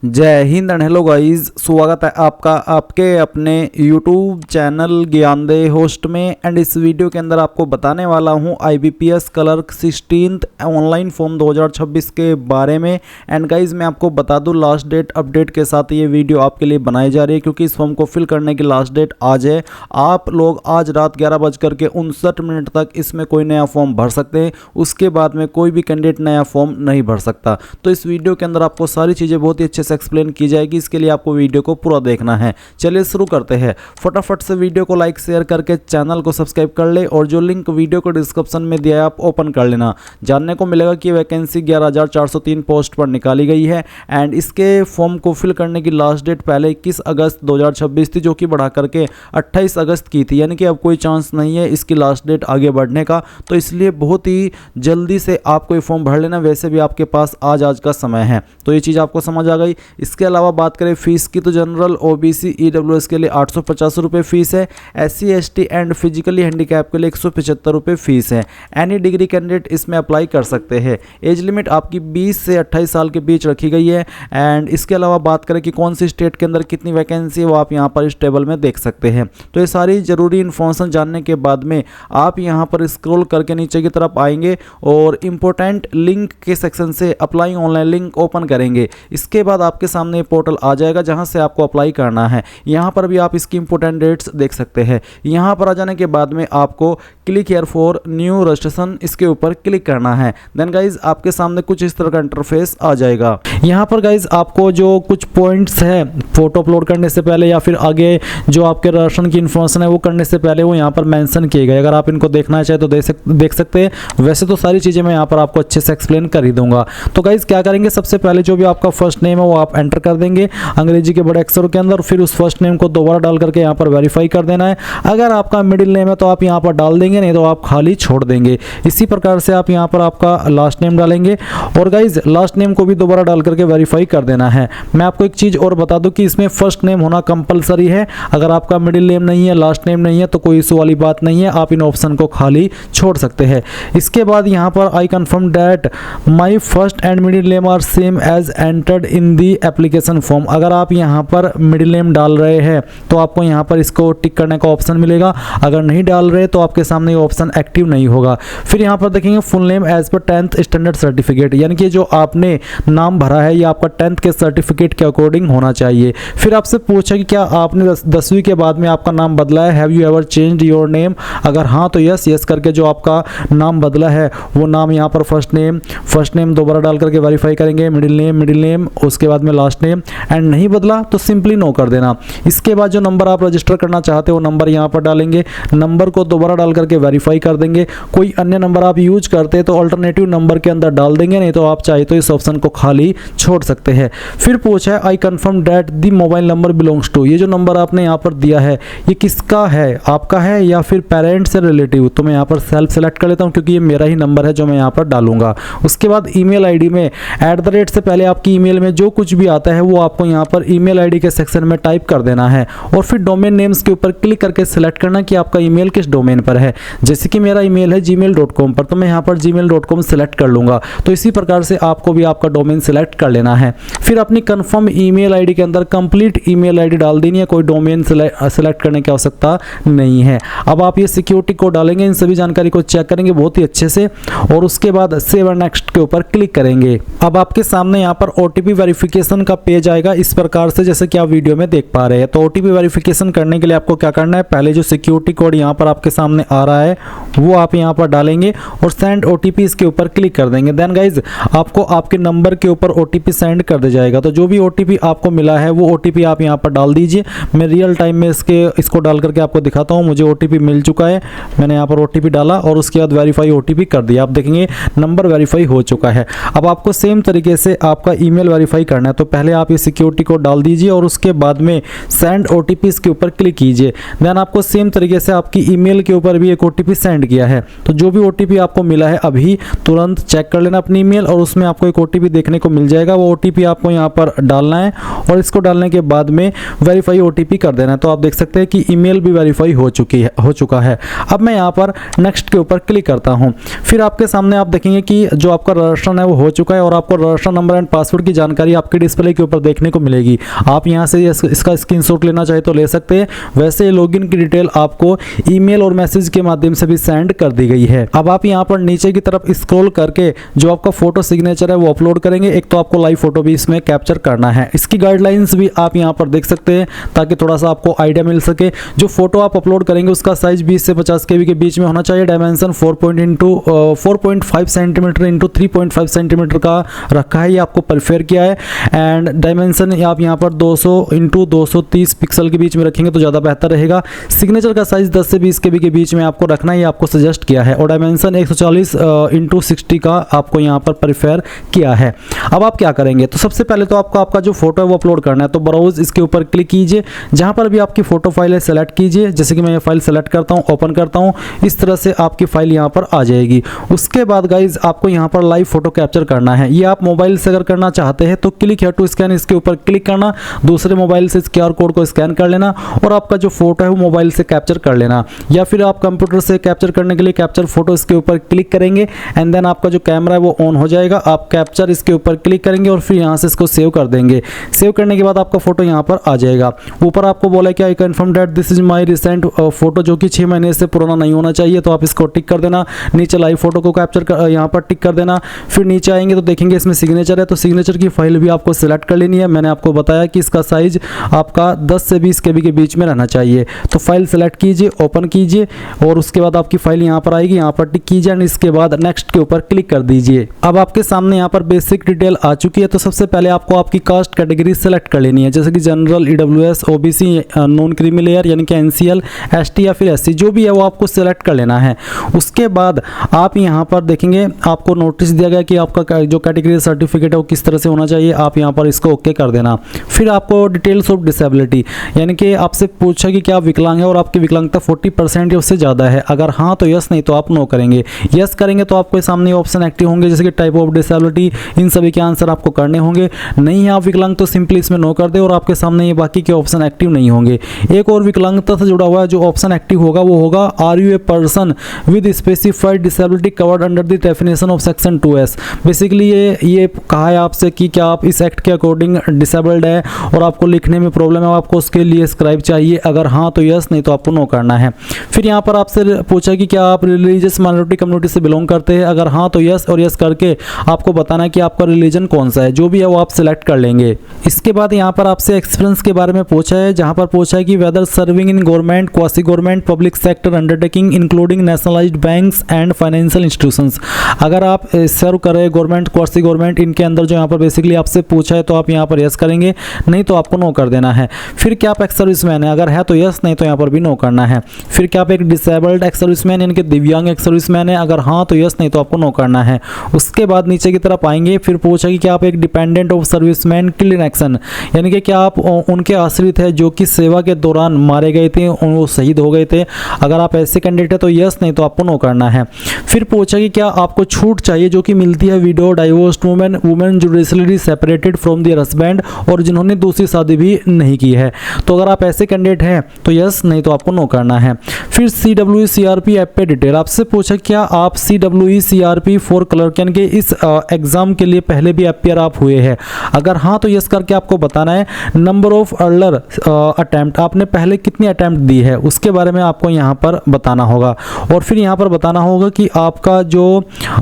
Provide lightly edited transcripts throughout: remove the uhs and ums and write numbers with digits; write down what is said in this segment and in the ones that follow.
जय Hind and hello guys, स्वागत है आपका आपके अपने यूट्यूब चैनल ज्ञानदेह होस्ट में। एंड इस वीडियो के अंदर आपको बताने वाला हूं IBPS clerk 16th online form 2026 के बारे में। एंड गाइस मैं आपको बता दूं, लास्ट डेट अपडेट के साथ ये वीडियो आपके लिए बनाई जा रही है, क्योंकि इस फॉर्म को फिल करने की लास्ट डेट आज है। आप लोग आज रात 11:59 तक इसमें कोई नया फॉर्म भर सकते हैं। उसके बाद में कोई भी कैंडिडेट नया फॉर्म नहीं भर सकता। तो इस वीडियो के अंदर आपको सारी चीज़ें बहुत ही अच्छे से एक्सप्लेन की जाएगी। इसके लिए आपको वीडियो को पूरा देखना है। चलिए शुरू करते हैं। फटाफट से वीडियो को लाइक शेयर करके चैनल को सब्सक्राइब कर ले, और जो लिंक वीडियो को डिस्क्रिप्शन में दिया है आप ओपन कर लेना। जानने को मिलेगा कि वैकेंसी 11,403 पोस्ट पर निकाली गई है। एंड इसके फॉर्म को फिल करने की लास्ट डेट पहले 21 अगस्त 2026 थी, जो कि बढ़ा करके 28 अगस्त की थी। यानी कि अब कोई चांस नहीं है इसकी लास्ट डेट आगे बढ़ने का। तो इसलिए बहुत ही जल्दी से आपको ये फॉर्म भर लेना। वैसे भी आपके पास आज का समय है। तो ये चीज़ आपको समझ आ गई। इसके अलावा बात करें फीस की, तो जनरल OBC EWS के लिए 850 रुपये फीस है। SC ST and physically handicap के लिए 175 रुपये फीस है। एनी डिग्री कैंडिडेट इसमें अप्लाई कर सकते हैं। एज लिमिट आपकी 20 से 28 साल के बीच रखी गई है। एंड इसके अलावा बात करें कि कौन सी स्टेट के अंदर कितनी वैकेंसी है, वो आप यहाँ पर इस टेबल में देख सकते हैं। तो ये सारी ज़रूरी इन्फॉर्मेशन जानने के बाद में आप यहाँ पर स्क्रॉल करके नीचे की तरफ आएंगे और इम्पोर्टेंट लिंक के सेक्शन से अप्लाई ऑनलाइन लिंक ओपन करेंगे। इसके बाद आपके सामने पोर्टल आ जाएगा जहां से आपको अप्लाई करना है। यहां पर भी आप इसकी इंपॉर्टेंट डेट्स देख सकते हैं। यहां पर आ जाने के बाद में आपको click here for new registration, इसके ऊपर क्लिक करना है। देन गाइज आपके सामने कुछ इस तरह का इंटरफेस आ जाएगा। यहां पर गाइज आपको जो कुछ पॉइंट्स है फोटो अपलोड करने से पहले या फिर आगे जो आपके रजिस्ट्रेशन की इन्फॉर्मेशन है वो करने से पहले वो यहाँ पर मेंशन किए गए। अगर आप इनको देखना चाहे तो देख सकते हैं। वैसे तो सारी चीज़ें मैं यहाँ पर आपको अच्छे से एक्सप्लेन कर ही दूंगा। तो गाइज क्या करेंगे, सबसे पहले जो भी आपका फर्स्ट नेम है वो आप एंटर कर देंगे अंग्रेजी के बड़े अक्षरों के अंदर। फिर उस फर्स्ट नेम को दोबारा डाल करके यहाँ पर वेरीफाई कर देना है। अगर आपका मिडिल नेम है तो आप यहाँ पर डाल देंगे, नहीं तो आप खाली छोड़ देंगे। इसी प्रकार से आप यहाँ पर आपका लास्ट नेम डालेंगे। और गाइज लास्ट नेम को भी दोबारा डाल करके वेरीफाई कर देना है। मैं आपको एक चीज़ और बता दूं कि इसमें फर्स्ट नेम होना कंपलसरी है। अगर आपका मिडिल नेम नहीं है, लास्ट नेम नहीं है, तो कोई इशू वाली बात नहीं है। आप इन ऑप्शन को खाली छोड़ सकते हैं। इसके बाद यहाँ पर I confirm that my first and middle name are same as entered in the application form. अगर आप यहाँ पर मिडिल नेम डाल रहे हैं तो आपको यहाँ पर इसको टिक करने का ऑप्शन मिलेगा। अगर नहीं डाल रहे तो आपके सामने ये ऑप्शन एक्टिव नहीं होगा। फिर यहाँ पर देखेंगे full name as per 10th standard certificate, यानी कि जो आपने नाम भरा है ये आपका 10th के सर्टिफिकेट के अकॉर्डिंग होना चाहिए। फिर आपसे पूछा कि क्या आपने 10वीं के बाद में आपका नाम बदला है, have you ever changed your name. अगर हाँ तो यस करके जो आपका नाम बदला है वो नाम यहाँ पर फर्स्ट नेम दोबारा डाल करके वेरीफाई करेंगे। मिडिल नेम उसके बाद में लास्ट नेम। एंड नहीं बदला तो सिंपली नो कर देना। इसके बाद जो नंबर आप रजिस्टर करना चाहते हो वो नंबर यहाँ पर डालेंगे। नंबर को दोबारा डाल करके वेरीफाई कर देंगे। कोई अन्य नंबर आप यूज करते तो अल्टरनेटिव नंबर के अंदर डाल देंगे, नहीं तो आप चाहे तो इस ऑप्शन को खाली छोड़ सकते हैं। फिर पूछा है I confirm that the mobile number belongs to. ये जो नंबर आपने यहाँ पर दिया है ये किसका है, आपका है या फिर पेरेंट्स से रिलेटिव। तो मैं यहाँ पर सेल्फ सेलेक्ट कर लेता हूँ क्योंकि ये मेरा ही नंबर है जो मैं यहाँ पर डालूंगा। उसके बाद ईमेल आईडी में @ से पहले आपकी ईमेल में जो कुछ भी आता है वो आपको यहाँ पर ईमेल आईडी के सेक्शन में टाइप कर देना है। और फिर डोमेन नेम्स के ऊपर क्लिक करके सिलेक्ट करना कि आपका ईमेल किस डोमेन पर है। जैसे कि मेरा ईमेल है gmail.com पर, तो मैं यहाँ पर gmail.com सिलेक्ट कर लूँगा। तो इसी प्रकार से आपको भी आपका डोमेन सिलेक्ट कर लेना है। फिर अपनी कंफर्म ईमेल आईडी के अंदर कंप्लीट ईमेल आईडी डाल देनी है। कोई डोमेन सिलेक्ट करने की आवश्यकता नहीं है। अब आप ये सिक्योरिटी कोड डालेंगे, इन सभी जानकारी को चेक करेंगे बहुत ही अच्छे से, और उसके बाद सेव एंड नेक्स्ट के ऊपर क्लिक करेंगे। अब आपके सामने यहाँ पर OTP वेरिफिकेशन का पेज आएगा इस प्रकार से, जैसे कि आप वीडियो में देख पा रहे हैं। तो OTP वेरिफिकेशन करने के लिए आपको क्या करना है, पहले जो सिक्योरिटी कोड यहाँ पर आपके सामने आ रहा है वो आप यहाँ पर डालेंगे और सेंड OTP इसके ऊपर क्लिक कर देंगे। देन गाइज आपको आपके नंबर के ऊपर OTP सेंड कर दिया जाएगा। तो जो भी OTP आपको मिला है वो OTP आप यहाँ पर डाल दीजिए। मैं रियल टाइम में इसको डाल करके आपको दिखाता हूँ। मुझे OTP मिल चुका है। मैंने यहाँ पर OTP डाला और उसके बाद वेरीफाई OTP कर दिया। आप देखेंगे नंबर वेरीफाई हो चुका है। अब आपको सेम तरीके से आपका ईमेल वेरीफाई करना है। तो पहले आप ये सिक्योरिटी कोड डाल दीजिए और उसके बाद में सेंड OTP के ऊपर क्लिक कीजिए। देन आपको सेम तरीके से आपकी ईमेल के ऊपर भी एक OTP सेंड किया है। तो जो भी OTP आपको मिला है अभी तुरंत चेक कर लेना अपनी ईमेल, और उसमें आपको एक OTP देखने को मिल जाएगा। वो OTP आपको यहाँ पर डालना है और इसको डालने के बाद में वेरीफाई OTP कर देना है। तो आप देख सकते हैं कि ईमेल भी वेरीफाई हो चुका है। अब मैं यहाँ पर नेक्स्ट के ऊपर क्लिक करता हूँ। फिर आपके सामने आप देखेंगे कि जो आपका रजिस्ट्रेशन है वो हो चुका है और आपको रजिस्ट्रेशन नंबर एंड पासवर्ड की जानकारी आपके आपके डिस्प्ले के ऊपर देखने को मिलेगी। आप यहाँ से इसका स्क्रीनशॉट लेना चाहे तो ले सकते हैं। वैसे लॉगिन की डिटेल आपको ईमेल और मैसेज के माध्यम से भी सेंड कर दी गई है। अब आप यहाँ पर नीचे की तरफ स्क्रॉल करके जो आपका फोटो सिग्नेचर है वो अपलोड करेंगे। एक तो आपको लाइव फोटो भी इसमें कैप्चर करना है। इसकी गाइडलाइंस भी आप यहाँ पर देख सकते हैं ताकि थोड़ा सा आपको आइडिया मिल सके। जो फोटो आप अपलोड करेंगे उसका साइज 20 से 50 KB के बीच में होना चाहिए। डायमेंशन 4.5 सेंटीमीटर इंटू 3.5 सेंटीमीटर का रखा है, ये आपको प्रेफर किया है। एंड डायमेंशन आप यहाँ पर 200 इंटू 230 पिक्सल के बीच में रखेंगे तो ज़्यादा बेहतर रहेगा। सिग्नेचर का साइज 10 से 20 KB के बीच में आपको रखना है, ये आपको सजेस्ट किया है। और डायमेंशन 140 इंटू 60 का आपको यहाँ पर प्रेफर किया है। अब आप क्या करेंगे, तो सबसे पहले तो आपको आपका जो फोटो है वो अपलोड करना है। तो ब्राउज इसके ऊपर क्लिक कीजिए, जहाँ पर भी आपकी फोटो फाइल है सेलेक्ट कीजिए। जैसे कि मैं ये फाइल सेलेक्ट करता हूँ, ओपन करता हूँ, इस तरह से आपकी फाइल यहाँ पर आ जाएगी। उसके बाद गाइज आपको यहाँ पर लाइव फोटो कैप्चर करना है। ये आप मोबाइल से अगर करना चाहते हैं तो क्लिक हियर टू स्कैन, इसके ऊपर क्लिक करना, दूसरे मोबाइल से इस QR कोड को स्कैन कर लेना और आपका जो फोटो है वो मोबाइल से कैप्चर कर लेना। या फिर आप कंप्यूटर से कैप्चर करने के लिए कैप्चर फोटो इसके ऊपर क्लिक करेंगे एंड देन आपका जो कैमरा है वो ऑन हो जाएगा। आप कैप्चर इसके ऊपर क्लिक करेंगे और फिर यहाँ से इसको सेव कर देंगे। सेव करने के बाद आपका फोटो यहाँ पर आ जाएगा। ऊपर आपको बोला कि I confirm that this is my recent photo, जो कि 6 महीने से पुराना नहीं होना चाहिए, तो आप इसको टिक कर देना। नीचे लाइव फोटो को कैप्चर कर यहाँ पर टिक कर देना। फिर नीचे आएंगे तो देखेंगे इसमें सिग्नेचर है, तो सिग्नेचर की फाइल भी आपको सिलेक्ट कर लेनी है। मैंने आपको बताया कि इसका साइज आपका 10 से 20 KB के बीच में रहना चाहिए। तो फाइल सेलेक्ट कीजिए, ओपन कीजिए और उसके बाद आपकी फाइल यहाँ पर आएगी, यहाँ पर टिक कीजिए एंड इसके बाद नेक्स्ट के ऊपर क्लिक कर दीजिए। अब आपके सामने यहाँ पर बेसिक डिटेल आ चुकी है। तो सबसे पहले आपको आपकी कास्ट कैटेगरी सेलेक्ट कर लेनी है, जैसे कि general, EWS, OBC, non creamy layer यानी कि NCL, ST या फिर SC, जो भी है वो आपको सेलेक्ट कर लेना है। उसके बाद आप यहाँ पर देखेंगे आपको नोटिस दिया गया कि आपका जो कैटेगरी सर्टिफिकेट है वो किस तरह से होना चाहिए। आप यहाँ पर इसको ओके कर देना। फिर आपको डिटेल्स ऑफ डिसेबिलिटी यानी कि आपसे पूछा कि क्या आप विकलांग है और आपकी विकलांगता 40% या उससे ज़्यादा है। अगर हाँ तो यस, नहीं तो आप नो करेंगे। यस करेंगे तो आपके सामने ऑप्शन एक्टिव होंगे, जैसे कि टाइप ऑफ डिसेबिलिटी, इन सभी के आंसर आपको करने होंगे। नहीं है आप विकलांग तो सिंपली इसमें नो कर दे और आपके सामने ये बाकी के ऑप्शन एक्टिव नहीं होंगे। एक और विकलांगता से जुड़ा हुआ है जो ऑप्शन एक्टिव होगा वो होगा are you a person with specified disability covered under the definition of section 2S। Basically ये कहा है आपसे कि क्या आप इस एक्ट के अकॉर्डिंग डिसेबल्ड है और आपको लिखने में प्रॉब्लम है, आपको उसके लिए स्क्राइब चाहिए। अगर हाँ तो यस, नहीं तो आपको नो करना है। फिर यहाँ पर आपसे पूछा कि क्या आप रिलीजियस माइनॉरिटी कम्युनिटी से बिलोंग करते हैं। अगर हाँ तो यस, और यस करके आपको बताना है कि आपका रिलीजन कौन सा है। जो भी है वो आप सिलेक्ट कर लेंगे। इसके बाद यहाँ पर आपसे एक्सपीरियंस के बारे में पूछा है, जहाँ पर पूछा है कि whether serving in government, quasi government, public sector undertaking including nationalized banks and financial institutions. अगर आप सर्व कर रहे गवर्नमेंट, क्वासी गवर्नमेंट, इनके अंदर जो यहाँ पर बेसिकली आपसे पूछा है तो आप यहाँ पर यस करेंगे, नहीं तो आपको नो कर देना है। फिर क्या आप एक्स सर्विसमैन है, अगर है तो यस, नहीं तो यहाँ पर भी नो करना है। फिर क्या आप एक डिसेबल्ड एक्स सर्विसमैन यानी कि दिव्यांग एक्स सर्विसमैन है, अगर हाँ तो यस, नहीं तो आपको नो करना है। उसके बाद नीचे की तरफ आएंगे, फिर पूछा कि क्या आप एक dependent of serviceman killed in action यानी कि क्या आप उनके आश्रित है जो कि सेवा के दौरान मारे गए थे, वो शहीद हो गए थे। अगर आप ऐसे कैंडिडेट है तो यस, नहीं तो आपको नो करना है। फिर पूछा कि क्या आपको छूट चाहिए जो कि मिलती है window, divorced women judicially separated from there husband और जिन्होंने दूसरी शादी भी नहीं की है। तो अगर आप ऐसे कैंडिडेट हैं तो यस, नहीं तो आपको नो करना है। फिर CWE CRP ऐप पे डिटेल आपसे पूछा क्या आप CWE CRP फॉर क्लर्क यानी कि इस एग्जाम के लिए पहले भी अपियर आप हुए हैं। अगर हाँ तो यस करके आपको बताना है। नंबर ऑफ अर्लर अटेम्प्ट, आपने पहले कितनी अटेम्प्ट दी है उसके बारे में आपको यहाँ पर बताना होगा। और फिर यहाँ पर बताना होगा कि आपका जो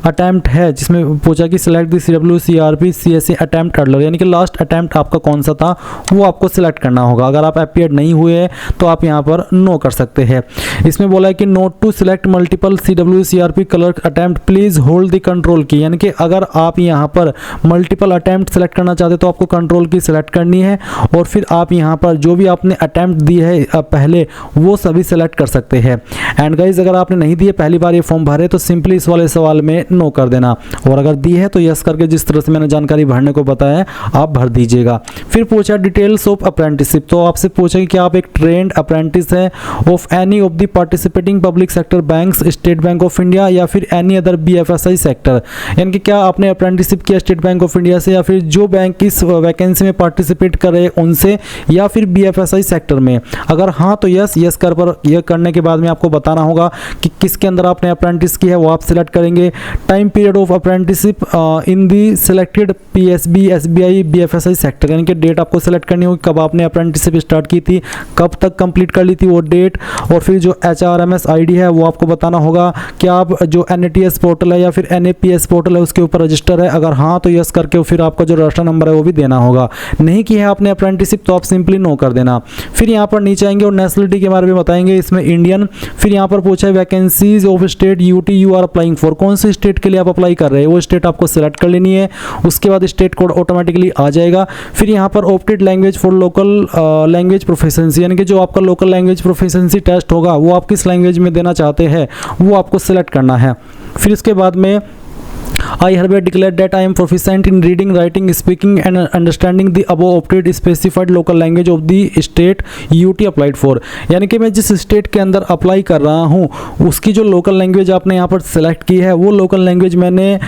अटेम्प्ट है जिसमें पूछा कि select the CWE CRP CSE attempt earlier यानी कि लास्ट अटेम्प्ट आपका कौन सा था वो आपको सिलेक्ट करना होगा। अगर आप अपियर नहीं हुए हैं तो आप यहाँ पर नो कर सकते हैं। इसमें बोला है कि note to select multiple CWE CRP clerk attempt please hold the control key यानी कि अगर आप यहाँ पर मल्टीपल अटेम्प्ट सेलेक्ट करना चाहते तो आपको कंट्रोल की सिलेक्ट करनी है और फिर आप यहाँ पर जो भी आपने अटेम्प्ट दी है पहले वो सभी सेलेक्ट कर सकते हैं। एंड गाइज अगर आपने नहीं दिए पहली बार ये फॉर्म भरे तो सिंपली इस वाले सवाल में नो कर देना और अगर दी है तो यस करके जिस तरह से मैंने जानकारी भरने को बताया है आप भर दीजिएगा। फिर पूछा डिटेल्स ऑफ अप्रेंटिसशिप, तो आपसे पूछा कि क्या आप एक ट्रेंड अप्रेंटिस है of any of the participating public sector banks, state bank of India या फिर एनी अदर BFSI सेक्टर यानी कि क्या आपने अप्रेंटिसशिप किया स्टेट बैंक ऑफ इंडिया से या फिर जो बैंक इस वैकेंसी में पार्टिसिपेट कर रहे उनसे या फिर BFSI सेक्टर में। अगर हाँ तो यस, यस कर पर यह करने के बाद में आपको बताना होगा कि किसके अंदर आपने अप्रेंटिस की है वो आप सिलेक्ट करेंगे। Time period of apprenticeship in the selected PSB SBI BFSI sector, यानी कि डेट आपको सेलेक्ट करनी होगी, कब आपने अप्रेंटिसशिप स्टार्ट की थी, कब तक कंप्लीट कर ली थी वो डेट, और फिर जो HRMS ID है वो आपको बताना होगा कि आप जो NATS पोर्टल है या फिर NAPS पोर्टल है उसके ऊपर रजिस्टर है, अगर हाँ तो यस करके फिर आपका जो रजिस्टर नंबर है वो भी देना होगा। नहीं कि है आपने अप्रेंटिसशिप तो आप सिंपली नो कर देना। फिर यहाँ पर नीचे आएंगे और नेशनलिटी के बारे में बताएंगे, इसमें इंडियन। फिर यहाँ पर पूछा है vacancies of state UT you are applying for, कौन से स्टेट के लिए आप अप्लाई कर रहे हैं वो स्टेट आपको सिलेक्ट कर लेनी है। उसके बाद स्टेट कोड ऑटोमेटिकली आ जाएगा। फिर यहाँ पर opted language for local language proficiency, यानी कि जो आपका लोकल लैंग्वेज प्रोफिशिएंसी टेस्ट होगा वो आप किस लैंग्वेज में देना चाहते हैं वो आपको सिलेक्ट करना है। फिर इसके बाद में I hereby declare that I am proficient in reading, writing, speaking and understanding the above opted specified local language of the state UT applied for, यानी कि मैं जिस स्टेट के अंदर अप्लाई कर रहा हूँ उसकी जो लोकल लैंग्वेज आपने यहाँ पर सेलेक्ट की है वो लोकल लैंग्वेज मैंने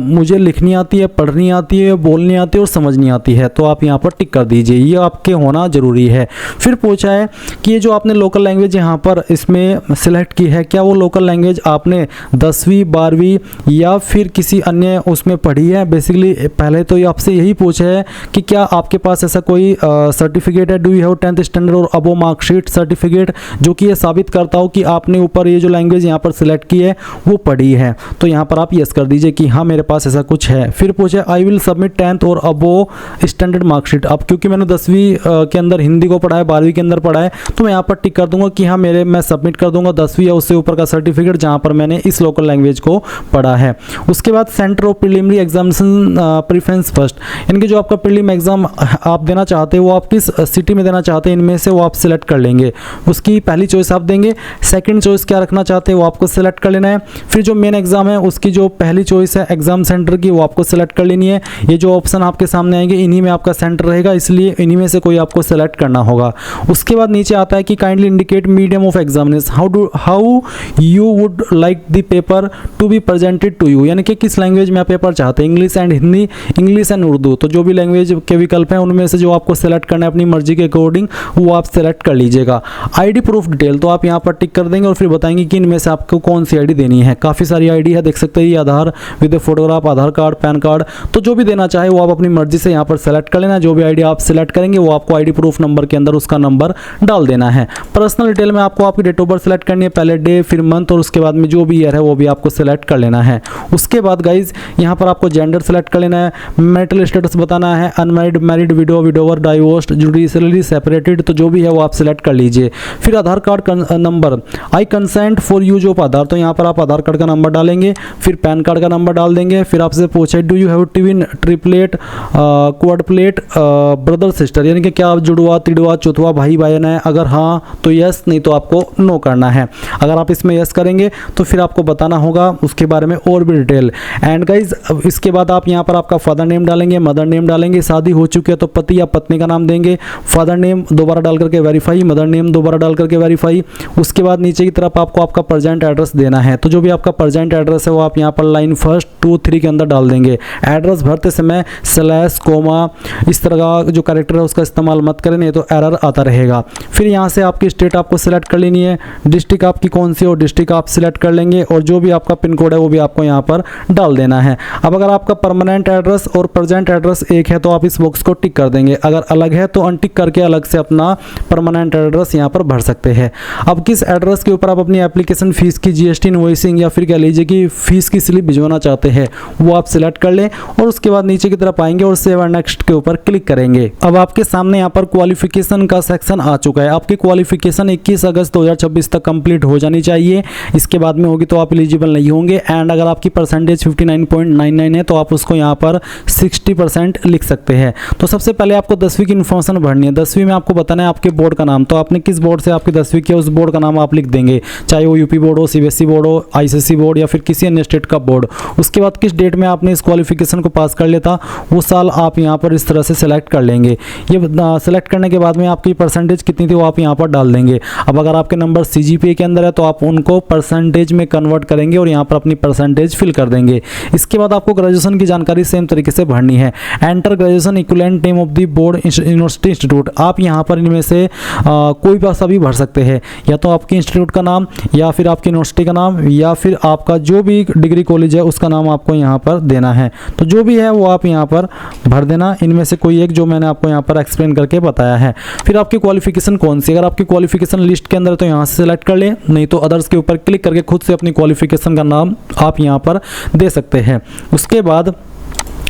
मुझे लिखनी आती है, पढ़नी आती है, बोलनी आती है और समझनी आती है, तो आप यहाँ पर टिक कर दीजिए, ये आपके होना ज़रूरी है। फिर पूछा है कि ये जो आपने लोकल लैंग्वेज यहाँ पर इसमें सेलेक्ट की है, क्या वो लोकल लैंग्वेज आपने 10वीं 12वीं या फिर किसी अन्य उसमें पढ़ी है। बेसिकली पहले तो ये आपसे यही पूछा है कि क्या आपके पास ऐसा कोई सर्टिफिकेट है, do you have 10th standard और अबो मार्कशीट सर्टिफिकेट, जो कि ये साबित करता हो कि आपने ऊपर ये जो लैंग्वेज यहाँ पर सिलेक्ट की है वो पढ़ी है, तो यहाँ पर आप यस कर दीजिए कि हाँ मेरे पास ऐसा कुछ है। फिर पूछे आई विल सबमिट 10th और अबो स्टैंडर्ड मार्कशीट, अब क्योंकि मैंने 10वीं के अंदर हिंदी को पढ़ा है, 12वीं के अंदर पढ़ा है, तो मैं यहाँ पर टिक कर दूंगा कि हाँ मैं सबमिट कर दूंगा 10वीं या उससे ऊपर का सर्टिफिकेट जहाँ पर मैंने इस लोकल लैंग्वेज को पढ़ा है। उसके बाद centre of preliminary examination preference first, यानी कि जो आपका प्रीलिम एग्जाम आप देना चाहते हैं वो आप किस सिटी में देना चाहते हैं इनमें से वो आप सिलेक्ट कर लेंगे, उसकी पहली चॉइस आप देंगे। सेकंड चॉइस क्या रखना चाहते हैं वो आपको सिलेक्ट कर लेना है। फिर जो मेन एग्जाम है उसकी जो पहली चॉइस है एग्जाम सेंटर की वो आपको सिलेक्ट कर लेनी है। ये जो ऑप्शन आपके सामने आएंगे इन्हीं में आपका सेंटर रहेगा, इसलिए इन्हीं में से कोई आपको सेलेक्ट करना होगा। उसके बाद नीचे आता है कि kindly indicate medium of examination, how you would like the paper to be presented to you, यानी कि किस लैंग्वेज में आप पेपर चाहते हैं, English and Hindi, English and Urdu, तो जो भी लैंग्वेज के विकल्प हैं उनमें से जो आपको सेलेक्ट करना है अपनी मर्जी के अकॉर्डिंग वो आप सेलेक्ट कर लीजिएगा। आईडी प्रूफ डिटेल तो आप यहाँ पर टिक कर देंगे और फिर बताएंगे कि इनमें से आपको कौन सी आईडी देनी है। काफ़ी सारी आईडी है, देख सकते हैं, ये Aadhaar with photograph, Aadhaar card, PAN card, तो जो भी देना चाहे वो आप अपनी मर्जी से यहाँ पर सेलेक्ट कर लेना। जो भी आईडी आप सेलेक्ट करेंगे वो आपको आईडी प्रूफ नंबर के अंदर उसका नंबर डाल देना है। पर्सनल डिटेल में आपको आपकी डेट ऑफ बर्थ सेलेक्ट करनी है, पहले डे फिर मंथ और उसके बाद में जो भी ईयर है वो भी आपको सेलेक्ट कर लेना है। उसके बाद गाइज यहाँ पर आपको जेंडर सेलेक्ट कर लेना है, मैरिटल स्टेटस बताना है, unmarried, married, window, widower, divorced, judicially separated, तो जो भी है वो आप सेलेक्ट कर लीजिए। फिर Aadhaar card number, I consent for use of Aadhaar, तो यहाँ पर आप आधार कार्ड का नंबर डालेंगे, फिर पैन कार्ड का नंबर डाल देंगे। फिर आपसे पूछे do you have twin, triplet, quadruplet, brother sister, यानी कि क्या आप जुड़वा, तिड़वा, चौथवा भाई बहन है, अगर हाँ तो यस, नहीं तो आपको नो करना है। अगर आप इसमें यस करेंगे तो फिर आपको बताना होगा उसके बारे में और भी डिटेल। एंड गाइज इसके बाद आप यहाँ पर आपका फादर नेम डालेंगे, मदर नेम डालेंगे, शादी हो चुकी है तो पति या पत्नी का नाम देंगे, फादर नेम दोबारा डाल करके वेरीफाई, मदर नेम दोबारा डाल करके वेरीफाई। उसके बाद नीचे की तरफ आपको आपका प्रेजेंट एड्रेस देना है, तो जो भी आपका प्रेजेंट एड्रेस है वो आप यहाँ पर लाइन 1, 2, 3 के अंदर डाल देंगे। एड्रेस भरते समय स्लैश, कोमा, इस तरह का जो कैरेक्टर है उसका इस्तेमाल मत करें, नहीं तो एरर आता रहेगा। फिर यहाँ से आपकी स्टेट आपको सिलेक्ट कर लेनी है, डिस्ट्रिक्ट आपकी कौन सी हो डिस्ट्रिक्ट आप सिलेक्ट कर लेंगे और जो भी आपका पिन कोड है वो भी आपको यहाँ पर डाल देना है। अब अगर आपका परमानेंट एड्रेस और प्रेजेंट एड्रेस एक है तो आप इस बॉक्स को टिक कर देंगे, अगर अलग है तो अनटिक करके अलग से अपना परमानेंट एड्रेस यहाँ पर भर सकते हैं। अब किस एड्रेस के ऊपर आप अपनी एप्लीकेशन फीस की GST इनवॉइसिंग या फिर कह लीजिए कि फीस की स्लिप भिजवाना चाहते हैं वो आप सिलेक्ट कर लें और उसके बाद नीचे की तरफ आएंगे और सेव एंड नेक्स्ट के ऊपर क्लिक करेंगे। अब आपके सामने यहाँ पर क्वालिफिकेशन का सेक्शन आ चुका है। आपकी क्वालिफिकेशन 21 अगस्त 2026 तक कंप्लीट हो जानी चाहिए, इसके बाद में होगी तो आप एलिजिबल नहीं होंगे। एंड अगर आपकी परसेंटेज 59.99 है तो आप उसको यहाँ पर 60% लिख सकते हैं। तो सबसे पहले आपको 10वीं की इन्फॉर्मेशन भरनी है। 10वीं में आपको बताना है आपके बोर्ड का नाम, तो आपने किस बोर्ड से आपकी 10वीं की उस बोर्ड का नाम आप लिख देंगे, चाहे वो यूपी बोर्ड हो, CBSE बोर्ड हो, ICSE बोर्ड या फिर किसी अन्य स्टेट का बोर्ड। उसके बाद किस डेट में आपने इस क्वालिफिकेशन को पास कर लेता वो साल आप यहाँ पर इस तरह से सेलेक्ट कर लेंगे। ये सेलेक्ट करने के बाद में आपकी परसेंटेज कितनी थी वो आप यहाँ पर डाल देंगे। अब अगर आपके नंबर CGPA के अंदर है तो आप उनको परसेंटेज में कन्वर्ट करेंगे और यहाँ पर अपनी परसेंटेज फिल कर देंगे। देंगे। इसके बाद आपको ग्रेजुएशन की जानकारी सेम तरीके से भरनी है। Enter graduation equivalent name of the board university institute. आप यहाँ पर इनमें से कोई भाषा भी भर सकते हैं, या तो आपके इंस्टीट्यूट का नाम, या फिर आपकी यूनिवर्सिटी का नाम, या फिर आपका जो भी डिग्री कॉलेज है उसका नाम आपको यहाँ पर देना है। तो जो भी है वो आप यहाँ पर भर देना, इनमें से कोई एक जो मैंने आपको यहाँ पर एक्सप्लेन करके बताया है। फिर आपकी क्वालिफिकेशन कौन सी, अगर आपकी क्वालिफिकेशन लिस्ट के अंदर है तो यहाँ से सेलेक्ट कर ले, नहीं तो अदर्स के ऊपर क्लिक करके खुद से अपनी क्वालिफिकेशन का नाम आप यहाँ पर दे सकते हैं। उसके बाद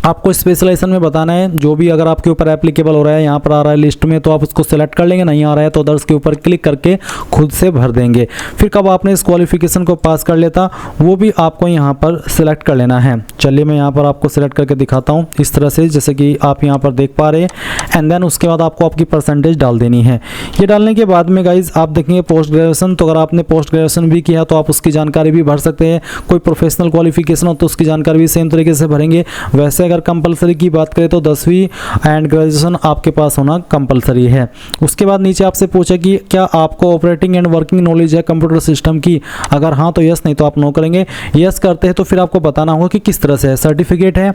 आपको स्पेशलाइजेशन में बताना है, जो भी अगर आपके ऊपर एप्लीकेबल हो रहा है, यहाँ पर आ रहा है लिस्ट में तो आप उसको सेलेक्ट कर लेंगे, नहीं आ रहा है तो अदर्स के ऊपर क्लिक करके खुद से भर देंगे। फिर कब आपने इस क्वालिफिकेशन को पास कर लेता वो भी आपको यहाँ पर सेलेक्ट कर लेना है। चलिए मैं यहाँ पर आपको सेलेक्ट करके दिखाता हूँ इस तरह से, जैसे कि आप यहाँ पर देख पा रहे हैं। एंड देन उसके बाद आपको आपकी परसेंटेज डाल देनी है। ये डालने के बाद में गाइज आप देखेंगे पोस्ट ग्रेजुएशन, तो अगर आपने पोस्ट ग्रेजुएशन भी किया तो आप उसकी जानकारी भी भर सकते हैं। कोई प्रोफेशनल क्वालिफिकेशन हो तो उसकी जानकारी भी सेम तरीके से भरेंगे। वैसे अगर कंपलसरी की बात करें तो 10वीं एंड ग्रेजुएशन आपके पास होना कंपलसरी है। उसके बाद नीचे आपसे पूछा कि क्या आपको ऑपरेटिंग एंड वर्किंग नॉलेज है कंप्यूटर सिस्टम की, अगर हाँ तो यस, नहीं तो आप नो करेंगे। यस करते हैं तो फिर आपको बताना होगा कि किस तरह से है। सर्टिफिकेट है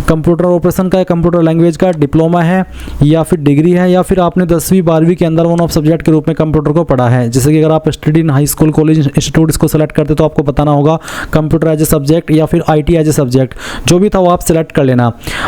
कंप्यूटर ऑपरेशन का, कंप्यूटर लैंग्वेज का, डिप्लोमा है, या फिर डिग्री है, या फिर आपने 10वीं 12वीं के अंदर वन ऑफ सब्जेक्ट के रूप में कंप्यूटर को पढ़ा है। जैसे कि अगर आप study in high school college institute इसको सेलेक्ट करते तो आपको बताना होगा कंप्यूटर एज ए सब्जेक्ट या फिर IT एज ए सब्जेक्ट, जो भी था वो आप सेलेक्ट कर लेना।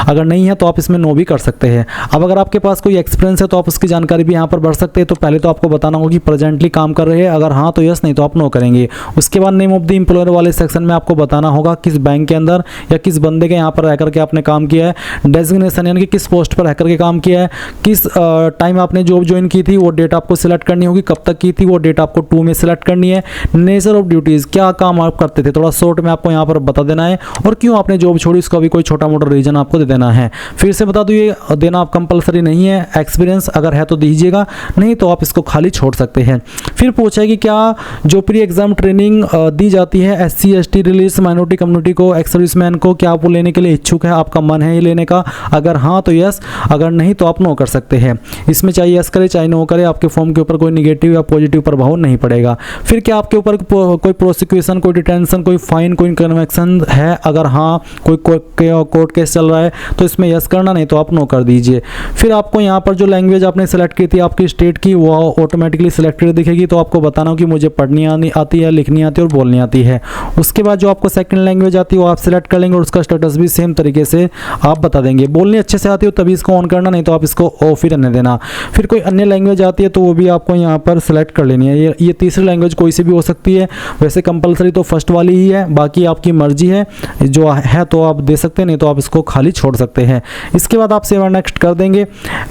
अगर नहीं है तो आप इसमें नो भी कर सकते हैं। अब अगर आपके पास कोई एक्सपीरियंस है तो आप उसकी जानकारी भी यहाँ पर भर सकते हैं। तो पहले तो आपको बताना होगा कि प्रेजेंटली काम कर रहे हैं, अगर हाँ तो यस, नहीं तो आप नो करेंगे। उसके बाद नेम ऑफ द एम्प्लॉयर वाले सेक्शन में आपको बताना होगा किस बैंक के अंदर या किस बंदे के यहाँ पर रह करके आपने काम किया है। डेजिग्नेशन यानी कि किस पोस्ट पर रह करके काम किया है, किस टाइम आपने जॉब ज्वाइन की थी वो डेट आपको सिलेक्ट करनी होगी, कब तक की थी वो डेट आपको 2 में सिलेक्ट करनी है। नेचर ऑफ ड्यूटीज़, क्या काम आप करते थे, थोड़ा शॉर्ट में आपको यहाँ पर बता देना है, और क्यों आपने जॉब छोड़ी उसका भी कोई छोटा मोटा रीजन आपको दे देना है। फिर से बता दूँ ये देना आप कंपलसरी नहीं है। एक्सपीरियंस अगर है तो दीजिएगा, नहीं तो आप इसको खाली छोड़ सकते हैं। फिर पूछा है कि क्या जो प्री एग्जाम ट्रेनिंग दी जाती है SC ST release minority community को, एक्स सर्विसमैन को, क्या आप वो लेने के लिए इच्छुक है, आपका मन है ये लेने का, अगर हाँ तो यस, अगर नहीं तो आप नो कर सकते हैं। इसमें चाहे यस करे चाहे नो करे, आपके फॉर्म के ऊपर कोई निगेटिव या पॉजिटिव प्रभाव नहीं पड़ेगा। फिर क्या आपके ऊपर कोई प्रोसिक्यूशन, कोई डिटेंशन, कोई फाइन, कोई कन्वेक्शन है, अगर हाँ कोई कोर्ट केस चल रहा है तो इसमें यस करना, नहीं तो आप नो कर दीजिए। फिर आपको यहाँ पर जो लैंग्वेज आपने सेलेक्ट की थी आपकी स्टेट की वो ऑटोमेटिकली सिलेक्टेड दिखेगी, तो आपको बताना हो कि मुझे पढ़नी आती है, लिखनी आती है और बोलनी आती है। उसके बाद जो आपको सेकंड लैंग्वेज आती है वो आप सिलेक्ट कर लेंगे और उसका स्टेटस भी सेम तरीके से आप बता देंगे। बोलनी अच्छे से आती हो तभी इसको ऑन करना, नहीं तो आप इसको ऑफ ही रहने देना। फिर कोई अन्य लैंग्वेज आती है तो वो भी आपको यहाँ पर सिलेक्ट कर लेनी है। ये तीसरी लैंग्वेज कोई सी भी हो सकती है, वैसे कंपलसरी तो फर्स्ट वाली ही है, बाकी आपकी मर्जी है, जो है तो आप दे सकते हैं, नहीं तो आप इसको खाली छोड़ सकते हैं। इसके बाद आप सेव एंड नेक्स्ट कर देंगे।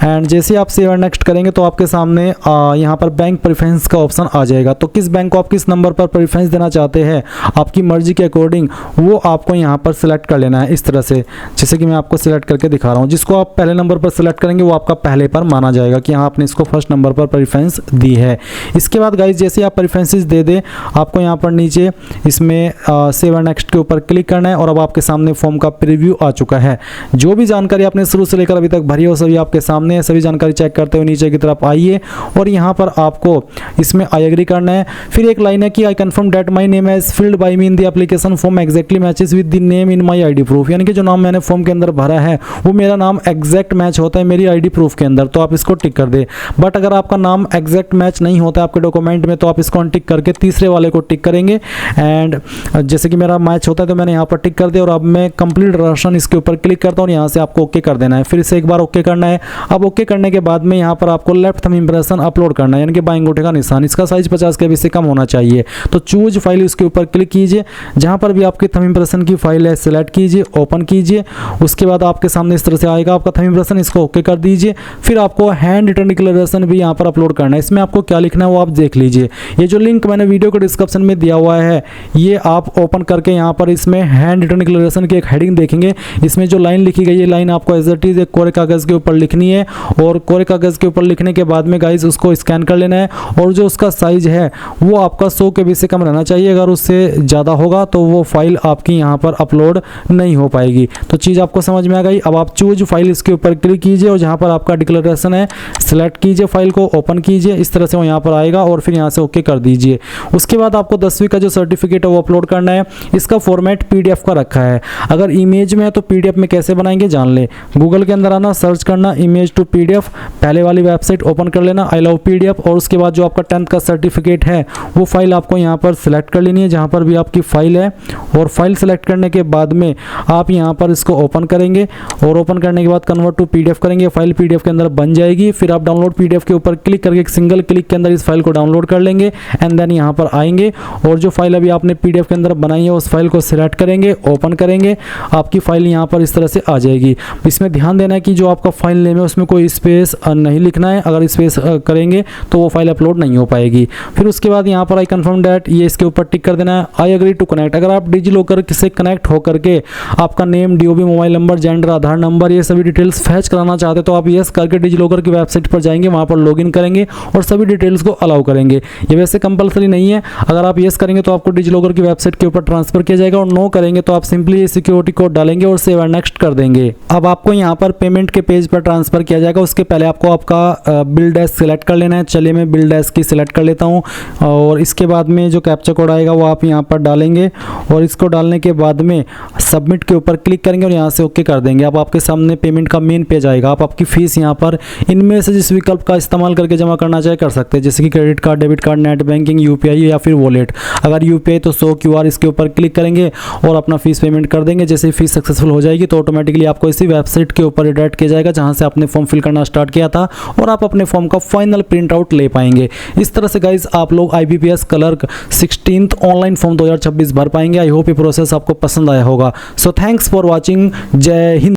एंड जैसे आप सेव एंड नेक्स्ट करेंगे तो आपके सामने यहाँ पर बैंक प्रेफरेंस का ऑप्शन आ जाएगा। तो किस बैंक को आप किस नंबर पर प्रेफरेंस देना चाहते हैं आपकी मर्जी के अकॉर्डिंग वो आपको यहाँ पर सिलेक्ट कर लेना है। इस तरह से जैसे कि मैं आपको सिलेक्ट करके दिखा रहा हूँ, जिसको आप पहले नंबर पर सिलेक्ट करेंगे वो आपका पहले पर माना जाएगा कि हाँ आपने इसको फर्स्ट नंबर पर प्रेफरेंस दी है। इसके बाद गाइज जैसे आप प्रेफरेंसेस दे दें आपको यहाँ पर नीचे इसमें सेव एंड नेक्स्ट के ऊपर क्लिक करना है और अब आपके सामने फॉर्म का प्रीव्यू आ चुका है। जो भी जानकारी आपने शुरू से लेकर अभी तक भरी हो सभी आपके सामने है। सभी जानकारी चेक करते हुए नीचे की तरफ आइए और यहाँ पर आपको इसमें आई एग्री करना है। फिर एक लाइन है कि I confirm that my name as filled by me in the application form exactly matches with the name in my ID proof, यानी कि जो नाम मैंने फॉर्म के अंदर भरा है वो मेरा नाम एग्जैक्ट मैच होता है मेरी आईडी प्रूफ के अंदर, तो आप इसको टिक कर दे। बट अगर आपका नाम एग्जैक्ट मैच नहीं होता है आपके डॉक्यूमेंट में तो आप इसको अनटिक करके तीसरे वाले को टिक करेंगे। एंड जैसे कि मेरा मैच होता है तो मैंने यहाँ पर टिक कर दिया और अब मैं कंप्लीट राशन इसके ऊपर क्लिक करता हूँ और यहाँ से आपको ओके कर देना है। फिर से एक बार ओके करना है। अब ओके करने के बाद में यहाँ पर आपको लेफ्ट थंब इंप्रेशन अपलोड करना है, यानी कि बाएं अंगूठे का निशान। इसका साइज 50 KB से कम होना चाहिए। तो चूज फाइल इसके ऊपर क्लिक कीजिए, जहाँ पर भी आपकी थंब इंप्रेशन की फाइल है सिलेक्ट कीजिए, ओपन कीजिए। उसके बाद आपके सामने इस तरह से आएगा आपका थंब इंप्रेशन, इसको ओके कर दीजिए। फिर आपको हैंड रिटन डिक्लेरेशन भी यहाँ पर अपलोड करना है। इसमें आपको क्या लिखना है वो आप देख लीजिए। ये जो लिंक मैंने वीडियो के डिस्क्रिप्शन में दिया हुआ है ये आप ओपन करके यहाँ पर इसमें हैंड रिटन डिक्लेरेशन की एक हेडिंग देखेंगे। इसमें जो लाइन लिखी गई है लाइन आपको एज इट इज एक कोरे कागज़ के ऊपर लिखनी है और कोरे कागज़ के ऊपर लिखने के बाद में गाइज उसको स्कैन कर लेना है और जो उसका साइज है वो आपका 100 KB से कम रहना चाहिए। अगर उससे ज़्यादा होगा तो वो फाइल आपकी यहाँ पर अपलोड नहीं हो पाएगी। तो चीज़ आपको समझ में आ गई। अब आप चूज फाइल इसके ऊपर क्लिक कीजिए और जहाँ पर आपका डिक्लेरेशन है सिलेक्ट कीजिए, फाइल को ओपन कीजिए, इस तरह से वो यहाँ पर आएगा और फिर यहाँ से ओके कर दीजिए। उसके बाद आपको 10वीं का जो सर्टिफिकेट है वो अपलोड करना है। इसका फॉर्मेट पीडीएफ का रखा है, अगर इमेज में है तो पीडीएफ में कैसे बनाएंगे जान ले। गूगल के अंदर आना, सर्च करना इमेज टू पीडीएफ, पहले वाली वेबसाइट ओपन कर लेना आई लव पीडीएफ, और उसके बाद जो आपका 10th का सर्टिफिकेट है वो फाइल आपको यहाँ पर सिलेक्ट कर लेनी है जहाँ पर भी आपकी फाइल है। और फाइल सेलेक्ट करने के बाद में आप यहाँ पर इसको ओपन करेंगे और ओपन करने के बाद कन्वर्ट टू पीडीएफ करेंगे, फाइल पीडीएफ के अंदर बन जाएगी। फिर आप डाउनलोड पीडीएफ के ऊपर क्लिक करके एक सिंगल क्लिक के अंदर इस फाइल को डाउनलोड कर लेंगे एंड देन यहाँ पर आएंगे और जो फाइल अभी आपने पीडीएफ के अंदर बनाई है उस फाइल को सिलेक्ट करेंगे, ओपन करेंगे, आपकी फाइल यहाँ पर इस तरह से आ जाएगी। इसमें ध्यान देना है कि जो आपका फाइल नेम है उसमें कोई स्पेस नहीं लिखना है, अगर स्पेस करेंगे तो वो फाइल अपलोड नहीं हो पाएगी। फिर उसके बाद यहाँ पर आई कंफर्म दैट, ये इसके ऊपर टिक कर देना है। आई एग्री टू कनेक्ट, अगर आप डिजी लॉकर से कनेक्ट होकर के आपका name, DOB, mobile number, gender, Aadhaar number, ये सभी डिटेल्स फैच कराना चाहते तो आप यस करके डिजी लॉकर की वेबसाइट पर जाएंगे, वहाँ पर लॉगिन करेंगे और सभी डिटेल्स को अलाउ करेंगे। ये वैसे कंपलसरी नहीं है, अगर आप यस करेंगे तो आपको डिजी लॉकर की वेबसाइट के ऊपर ट्रांसफर किया जाएगा और नो करेंगे तो आप सिंपली सिक्योरिटी कोड डालेंगे और सेव एंड नेक्स्ट कर देंगे। अब आपको यहाँ पर पेमेंट के पेज पर ट्रांसफर किया जाएगा, उसके पहले आपको आपका बिल डैश सिलेक्ट कर लेना है। चलिए मैं बिल डैश की सिलेक्ट कर लेता हूँ और इसके बाद में जो कैप्चा कोड आएगा वो आप यहाँ पर डालेंगे और इसको डालने के बाद में सबमिट के ऊपर क्लिक करेंगे और यहाँ से ओके कर देंगे। अब आपके सामने पेमेंट का मेन पेज आएगा। आप आपकी फीस यहाँ पर इनमें से जिस विकल्प का इस्तेमाल करके जमा करना चाहे कर सकते हैं, जैसे कि credit card, debit card, net banking, UPI या फिर वॉलेट। अगर यूपीआई तो शो क्यूआर, इसके ऊपर क्लिक करेंगे और अपना फीस पेमेंट कर देंगे। जैसे फीस सक्सेसफुल हो जाएगी तो ऑटोमेटिकली आपको इसी वेबसाइट के ऊपर रिडायरेक्ट किया जाएगा जहाँ से आपने फॉर्म फिल करना स्टार्ट किया था और आप अपने फॉर्म का फाइनल प्रिंट आउट ले पाएंगे। इस तरह से गाइज आप लोग IBPS clerk 16th online form 2026 भर पाएंगे। आई होप ये प्रोसेस आपको पसंद आया होगा। So thanks for watching. जय हिंद।